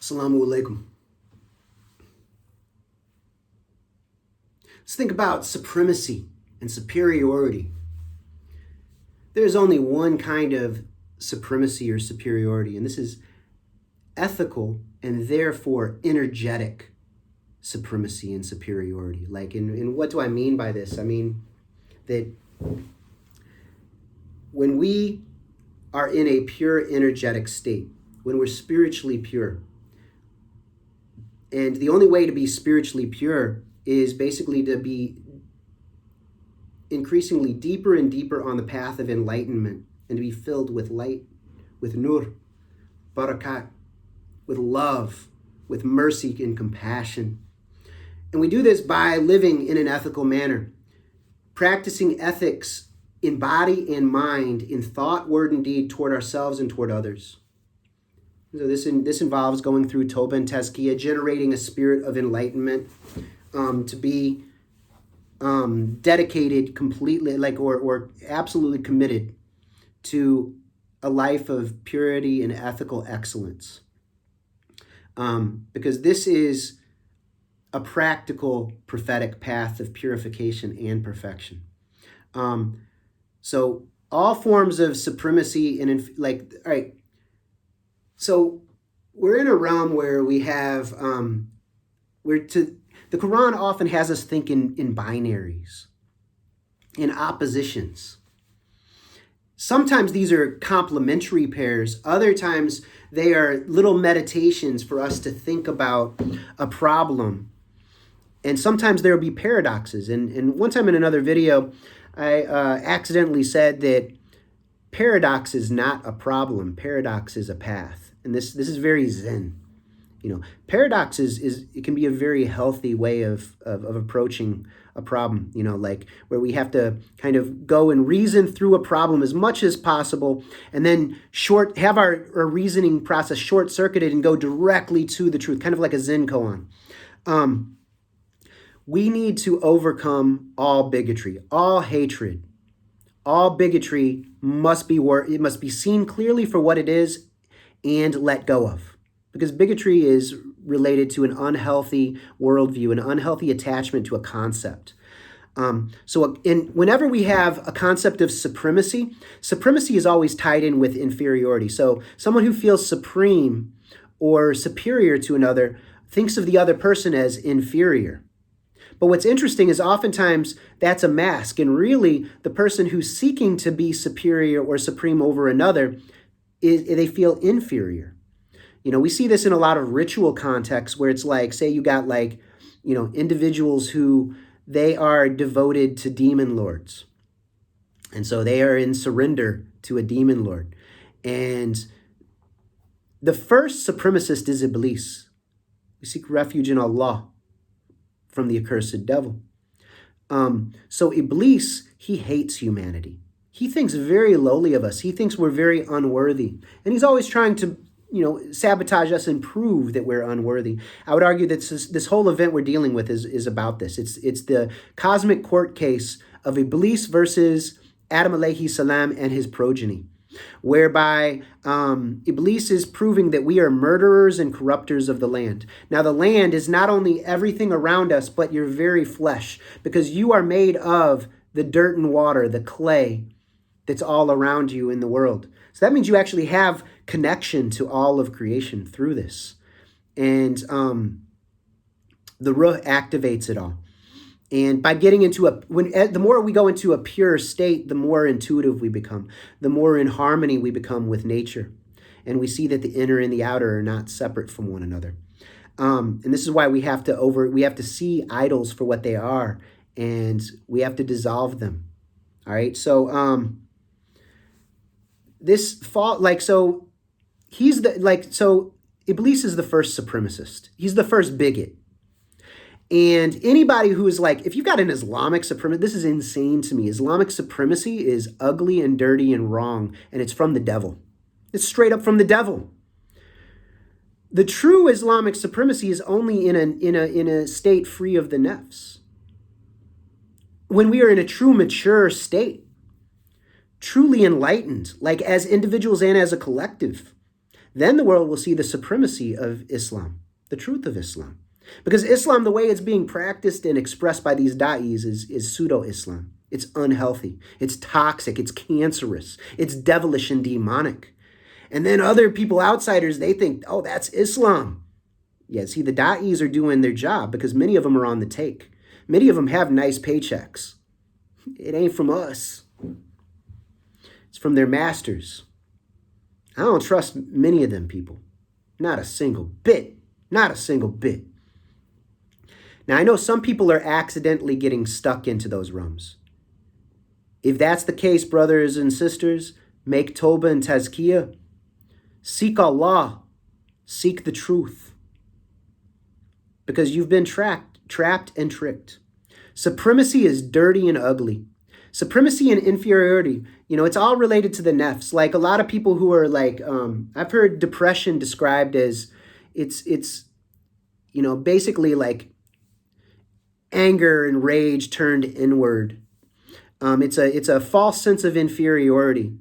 Assalamu alaikum. Let's think about supremacy and superiority. There's only one kind of supremacy or superiority, and this is ethical and therefore energetic supremacy and superiority. And what do I mean by this? I mean that when we are in a pure energetic state, when we're spiritually pure, and the only way to be spiritually pure is basically to be increasingly deeper and deeper on the path of enlightenment and to be filled with light, with nur, barakat, with love, with mercy and compassion. And we do this by living in an ethical manner, practicing ethics in body and mind, in thought, word, and deed toward ourselves and toward others. So this involves going through Toba and Tazkiyah, generating a spirit of enlightenment, to be dedicated completely, or absolutely committed to a life of purity and ethical excellence. Because this is a practical prophetic path of purification and perfection. So all forms of supremacy all right. So we're in a realm where we have, the Quran often has us think in binaries, in oppositions. Sometimes these are complementary pairs. Other times they are little meditations for us to think about a problem. And sometimes there will be paradoxes. And one time in another video, I accidentally said that paradox is not a problem. Paradox is a path. And this is very Zen. Paradox it can be a very healthy way of approaching a problem, where we have to kind of go and reason through a problem as much as possible and then have our reasoning process short-circuited and go directly to the truth, kind of like a Zen koan. We need to overcome all bigotry, all hatred. All bigotry must be seen clearly for what it is and let go of. Because bigotry is related to an unhealthy worldview, an unhealthy attachment to a concept. Whenever we have a concept of supremacy is always tied in with inferiority. So someone who feels supreme or superior to another thinks of the other person as inferior. But what's interesting is oftentimes that's a mask, and really the person who's seeking to be superior or supreme over another, they feel inferior. We see this in a lot of ritual contexts where it's like, say you got individuals who they are devoted to demon lords. And so they are in surrender to a demon lord. And the first supremacist is Iblis. We seek refuge in Allah from the accursed devil. So Iblis, he hates humanity. He thinks very lowly of us. He thinks we're very unworthy. And he's always trying to sabotage us and prove that we're unworthy. I would argue that this whole event we're dealing with is about this. It's the cosmic court case of Iblis versus Adam alayhi salam and his progeny, whereby Iblis is proving that we are murderers and corrupters of the land. Now, the land is not only everything around us, but your very flesh, because you are made of the dirt and water, the clay that's all around you in the world. So that means you actually have connection to all of creation through this. And the Ruh activates it all. And by getting into the more we go into a pure state, the more intuitive we become, the more in harmony we become with nature. And we see that the inner and the outer are not separate from one another. And this is why we have to see idols for what they are, and we have to dissolve them. All right. So Iblis is the first supremacist. He's the first bigot. And anybody who is if you've got an Islamic supremacy, this is insane to me. Islamic supremacy is ugly and dirty and wrong, and it's from the devil. It's straight up from the devil. The true Islamic supremacy is only in a state free of the nafs. When we are in a true mature state, truly enlightened, as individuals and as a collective, then the world will see the supremacy of Islam, the truth of Islam. Because Islam, the way it's being practiced and expressed by these da'is is pseudo-Islam. It's unhealthy. It's toxic. It's cancerous. It's devilish and demonic. And then other people, outsiders, they think, oh, that's Islam. Yeah, see, the da'is are doing their job because many of them are on the take. Many of them have nice paychecks. It ain't from us. It's from their masters. I don't trust many of them people. Not a single bit. Not a single bit. Now, I know some people are accidentally getting stuck into those rooms. If that's the case, brothers and sisters, make tawbah and tazkiyah. Seek Allah. Seek the truth. Because you've been trapped and tricked. Supremacy is dirty and ugly. Supremacy and inferiority, it's all related to the nafs. Like a lot of people who are like, I've heard depression described as it's basically like anger and rage turned inward. It's a false sense of inferiority.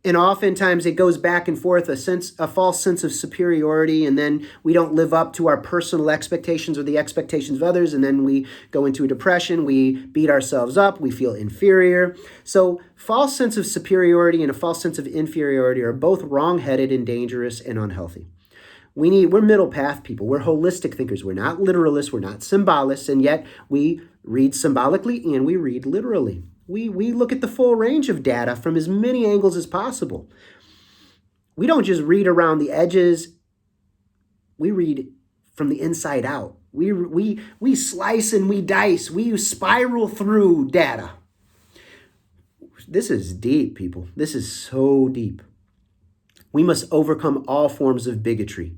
And oftentimes it goes back and forth, a false sense of superiority, and then we don't live up to our personal expectations or the expectations of others, and then we go into a depression, we beat ourselves up, we feel inferior. So false sense of superiority and a false sense of inferiority are both wrong-headed and dangerous and unhealthy. We're middle path people. We're holistic thinkers. We're not literalists. We're not symbolists, and yet we read symbolically and we read literally. We look at the full range of data from as many angles as possible. We don't just read around the edges. We read from the inside out. We slice and we dice. We spiral through data. This is deep, people. This is so deep. We must overcome all forms of bigotry.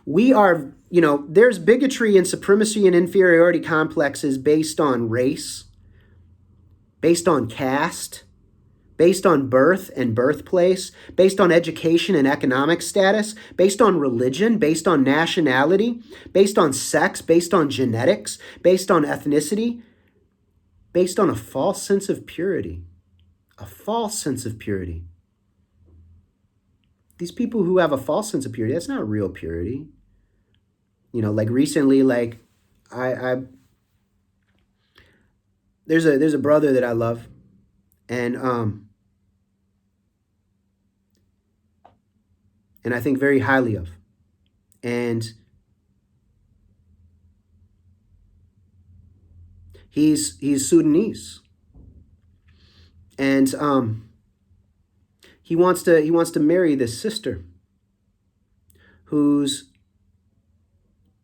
There's bigotry and supremacy and inferiority complexes based on race, based on caste, based on birth and birthplace, based on education and economic status, based on religion, based on nationality, based on sex, based on genetics, based on ethnicity, based on a false sense of purity. A false sense of purity. These people who have a false sense of purity, that's not real purity. Like recently, like there's a brother that I love, and I think very highly of, and he's Sudanese, and he wants to marry this sister who's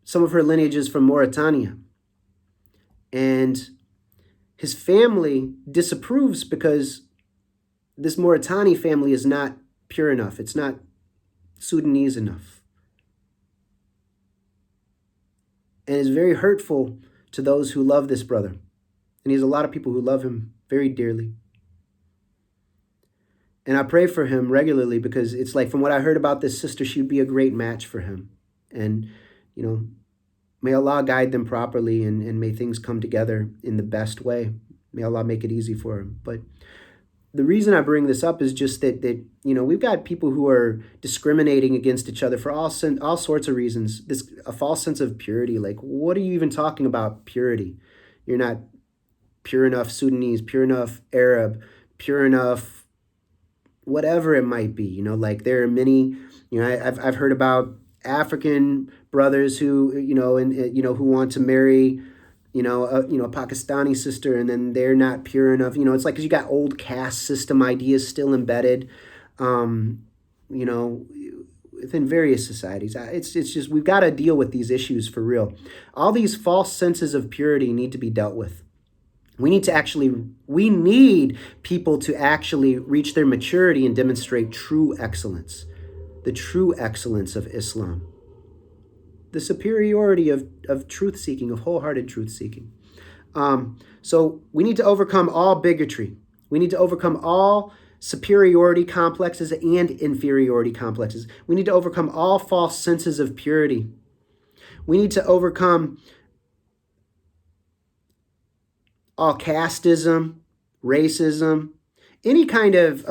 some of her lineage is from Mauritania, and his family disapproves because this Mauritani family is not pure enough. It's not Sudanese enough. And it's very hurtful to those who love this brother. And he has a lot of people who love him very dearly. And I pray for him regularly because it's like, from what I heard about this sister, she would be a great match for him. And, may Allah guide them properly and may things come together in the best way. May Allah make it easy for him. But the reason I bring this up is just that we've got people who are discriminating against each other for all sorts of reasons. A false sense of purity. Like, what are you even talking about purity? You're not pure enough Sudanese, pure enough Arab, pure enough whatever it might be. Like there are many. I've heard about African brothers who who want to marry a Pakistani sister, and then they're not pure enough. It's like, because you got old caste system ideas still embedded within various societies. It's just, we've got to deal with these issues for real. All these false senses of purity need to be dealt with. We need people to actually reach their maturity and demonstrate true excellence. The true excellence of Islam. The superiority of truth-seeking, of wholehearted truth-seeking. So we need to overcome all bigotry. We need to overcome all superiority complexes and inferiority complexes. We need to overcome all false senses of purity. We need to overcome all casteism, racism, any kind of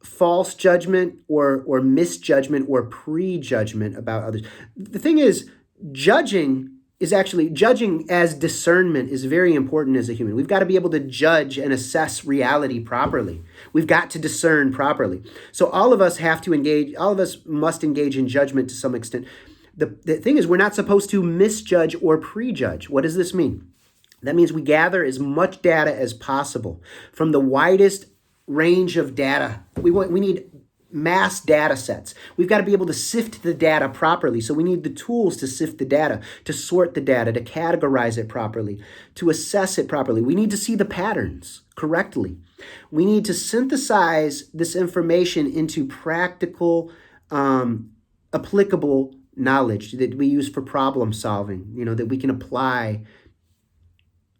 false judgment or misjudgment or prejudgment about others. The thing is, judging as discernment is very important as a human. We've got to be able to judge and assess reality properly. We've got to discern properly. So all of us must engage in judgment to some extent. The thing is, we're not supposed to misjudge or prejudge. What does this mean? That means we gather as much data as possible from the widest range of data. We need mass data sets. We've got to be able to sift the data properly. So we need the tools to sift the data, to sort the data, to categorize it properly, to assess it properly. We need to see the patterns correctly. We need to synthesize this information into practical, applicable knowledge that we use for problem solving, that we can apply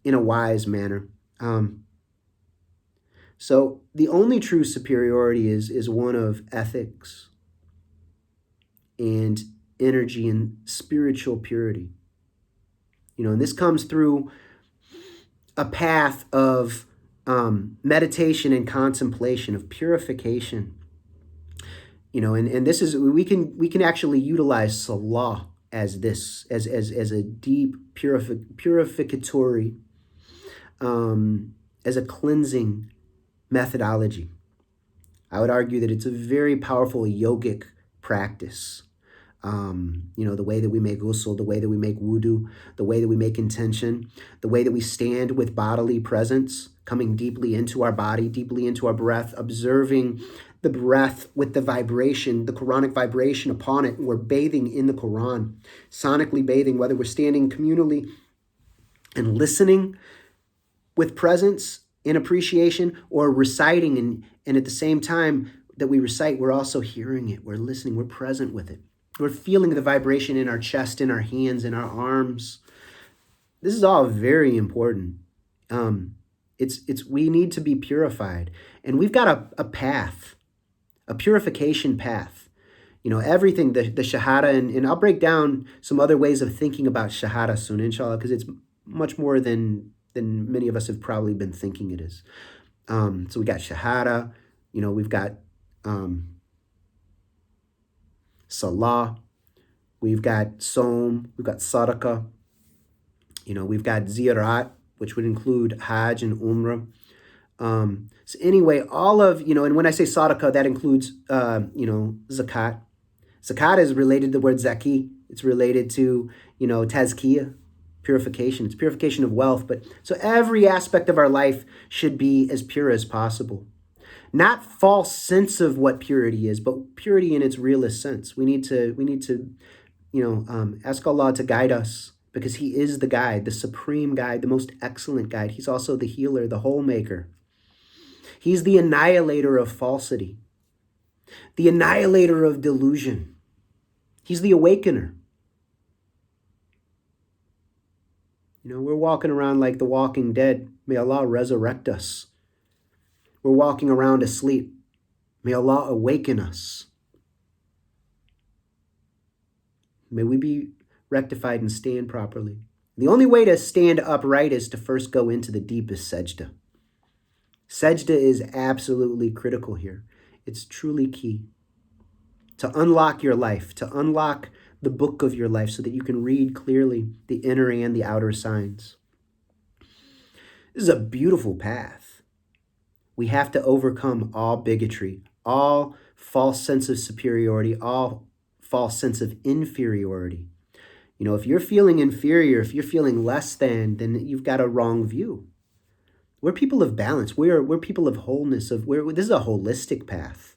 in a wise manner. So the only true superiority is one of ethics and energy and spiritual purity. And this comes through a path of meditation and contemplation, of purification. And this is, we can actually utilize Salah as a deep purificatory, as a cleansing methodology. I would argue that it's a very powerful yogic practice. The way that we make ghusl, the way that we make wudu, the way that we make intention, the way that we stand with bodily presence, coming deeply into our body, deeply into our breath, observing the breath with the vibration, the Quranic vibration upon it. We're bathing in the Quran, sonically bathing, whether we're standing communally and listening with presence in appreciation, or reciting, and at the same time that we recite, we're also hearing it, we're listening, we're present with it. We're feeling the vibration in our chest, in our hands, in our arms. This is all very important. We need to be purified, and we've got a path, a purification path. Everything, the Shahada, and I'll break down some other ways of thinking about Shahada soon, inshallah, because it's much more than many of us have probably been thinking it is. So we got Shahada, we've got Salah, we've got Som, we've got Sadaqah, we've got Ziyarat, which would include Hajj and Umrah. So anyway, all of, and when I say Sadaqah, that includes, Zakat. Zakat is related to the word Zaki. It's related to, Tazkiyah, purification. It's purification of wealth. But so every aspect of our life should be as pure as possible. Not false sense of what purity is, but purity in its realest sense. We need to ask Allah to guide us, because He is the guide, the supreme guide, the most excellent guide. He's also the healer, the whole maker. He's the annihilator of falsity, the annihilator of delusion. He's the awakener. We're walking around like the walking dead. May Allah resurrect us. We're walking around asleep. May Allah awaken us. May we be rectified and stand properly. The only way to stand upright is to first go into the deepest sajda. Sajda is absolutely critical here. It's truly key to unlock your life, to unlock the book of your life so that you can read clearly the inner and the outer signs. This is a beautiful path. We have to overcome all bigotry, all false sense of superiority, all false sense of inferiority. If you're feeling inferior, if you're feeling less than, then you've got a wrong view. We're people of balance. We're people of wholeness. This is a holistic path.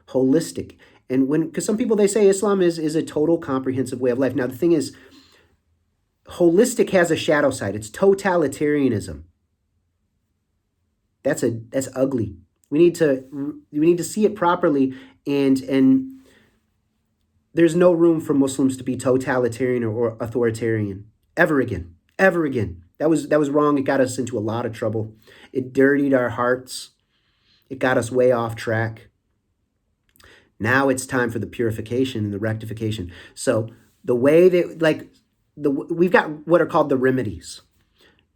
Holistic. And because some people, they say Islam is a total comprehensive way of life. Now, the thing is, holistic has a shadow side. It's totalitarianism. That's ugly. We need to see it properly, and there's no room for Muslims to be totalitarian or authoritarian ever again. That was wrong. It got us into a lot of trouble. It dirtied our hearts. It got us way off track. Now it's time for the purification and the rectification. So the way that, we've got what are called the remedies.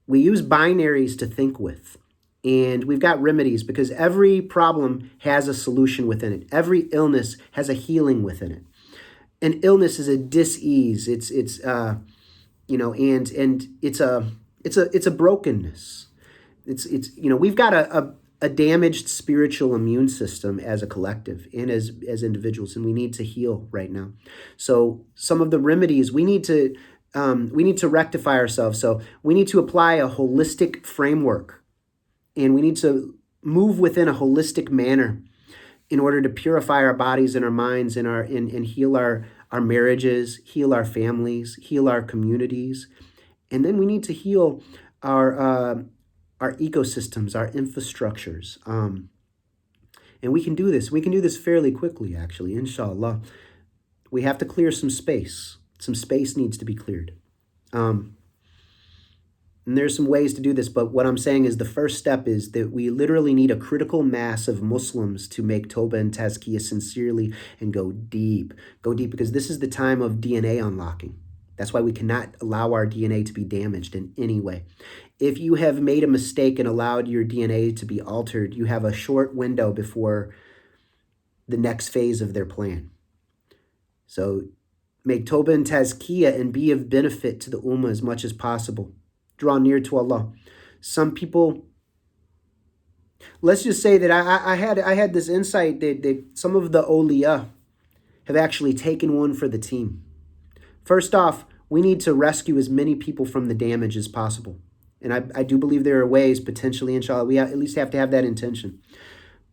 We use binaries to think with. And we've got remedies because every problem has a solution within it. Every illness has a healing within it. An illness is a dis-ease. It's and it's a brokenness. We've got a damaged spiritual immune system as a collective and as individuals, and we need to heal right now. So some of the remedies we need to rectify ourselves. So we need to apply a holistic framework, and we need to move within a holistic manner in order to purify our bodies and our minds and heal our marriages, heal our families, heal our communities. And then we need to heal our ecosystems, our infrastructures. And we can do this. We can do this fairly quickly, actually, inshallah. We have to clear some space. Some space needs to be cleared. And there's some ways to do this, but what I'm saying is the first step is that we literally need a critical mass of Muslims to make Tawbah and Tazkiyah sincerely and go deep. Go deep, because this is the time of DNA unlocking. That's why we cannot allow our DNA to be damaged in any way. If you have made a mistake and allowed your DNA to be altered, you have a short window before the next phase of their plan. So make Tawbah and Tazkiyah and be of benefit to the Ummah as much as possible. Draw near to Allah. Some people, let's just say that I had this insight that some of the awliya have actually taken one for the team. First off, we need to rescue as many people from the damage as possible. And I do believe there are ways, potentially, inshallah, we at least have to have that intention.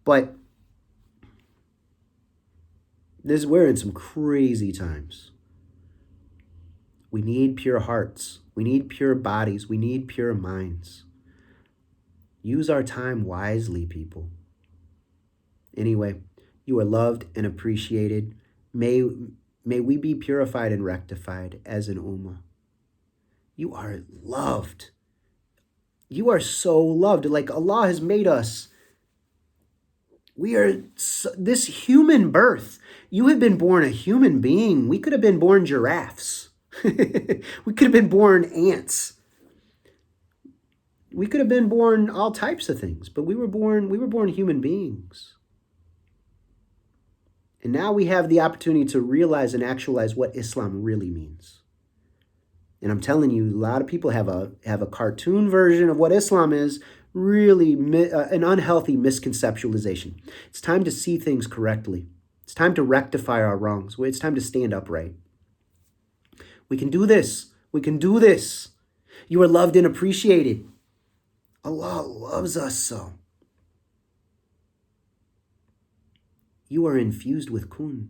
But we're in some crazy times. We need pure hearts. We need pure bodies. We need pure minds. Use our time wisely, people. Anyway, you are loved and appreciated. May we be purified and rectified as an ummah. You are loved. You are so loved. Like Allah has made us. We are this human birth. You have been born a human being. We could have been born giraffes. We could have been born ants. We could have been born all types of things, but we were born human beings. And now we have the opportunity to realize and actualize what Islam really means. And I'm telling you, a lot of people have a cartoon version of what Islam is, really an unhealthy misconceptualization. It's time to see things correctly. It's time to rectify our wrongs. It's time to stand upright. We can do this. We can do this. You are loved and appreciated. Allah loves us so. You are infused with kun.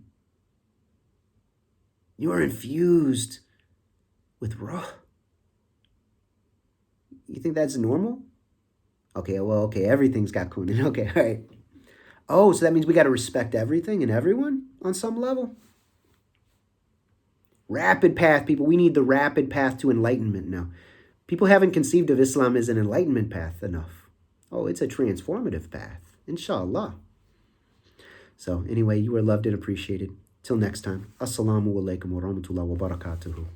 You are infused with ruh. You think that's normal? Okay, everything's got kun. Okay, all right. Oh, so that means we got to respect everything and everyone on some level? Rapid path, people. We need the rapid path to enlightenment now. People haven't conceived of Islam as an enlightenment path enough. Oh, it's a transformative path, inshallah. So anyway, you are loved and appreciated. Till next time. Assalamu alaikum wa rahmatullahi wa barakatuhu.